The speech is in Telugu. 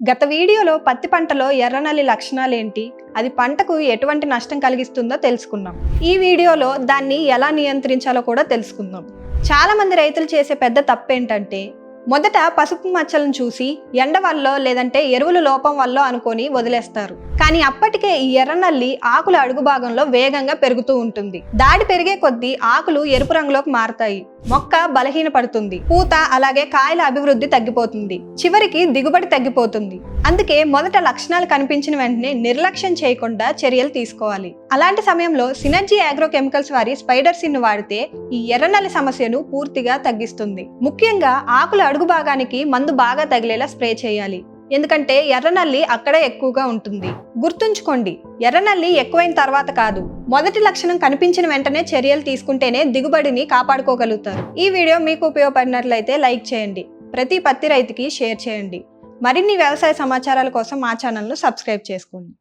గత వీడియోలో పత్తి పంటలో ఎర్రనల్లి లక్షణాలేంటి, అది పంటకు ఎటువంటి నష్టం కలిగిస్తుందో తెలుసుకున్నాం. ఈ వీడియోలో దాన్ని ఎలా నియంత్రించాలో కూడా తెలుసుకుందాం. చాలా మంది రైతులు చేసే పెద్ద తప్పేంటంటే, మొదట పసుపు మచ్చలను చూసి ఎండ వల్ల లేదంటే ఎరువుల లోపం వల్ల అనుకొని వదిలేస్తారు. కానీ అప్పటికే ఈ ఎర్రనల్లి ఆకుల అడుగు భాగంలో వేగంగా పెరుగుతూ ఉంటుంది. దాడి పెరిగే కొద్దీ ఆకులు ఎరుపు రంగులోకి మారతాయి, మొక్క బలహీనపడుతుంది, పూత అలాగే కాయల అభివృద్ధి తగ్గిపోతుంది, చివరికి దిగుబడి తగ్గిపోతుంది. అందుకే మొదట లక్షణాలు కనిపించిన వెంటనే నిర్లక్ష్యం చేయకుండా చర్యలు తీసుకోవాలి. అలాంటి సమయంలో సినర్జీ అగ్రో కెమికల్స్ వారి స్పైడర్ సిన్ వాడితే ఈ ఎర్రనల్లి సమస్యను పూర్తిగా తగ్గిస్తుంది. ముఖ్యంగా ఆకుల అడుగు భాగానికి మందు బాగా తగిలేలా స్ప్రే చేయాలి, ఎందుకంటే ఎర్రనల్లి అక్కడే ఎక్కువగా ఉంటుంది. గుర్తుంచుకోండి, ఎర్రనల్లి ఎక్కువైన తర్వాత కాదు, మొదటి లక్షణం కనిపించిన వెంటనే చర్యలు తీసుకుంటేనే దిగుబడిని కాపాడుకోగలుగుతారు. ఈ వీడియో మీకు ఉపయోగపడినట్లయితే లైక్ చేయండి, ప్రతి పత్తి రైతుకి షేర్ చేయండి. మరిన్ని వ్యవసాయ సమాచారాల కోసం మా ఛానల్ను సబ్స్క్రైబ్ చేసుకోండి.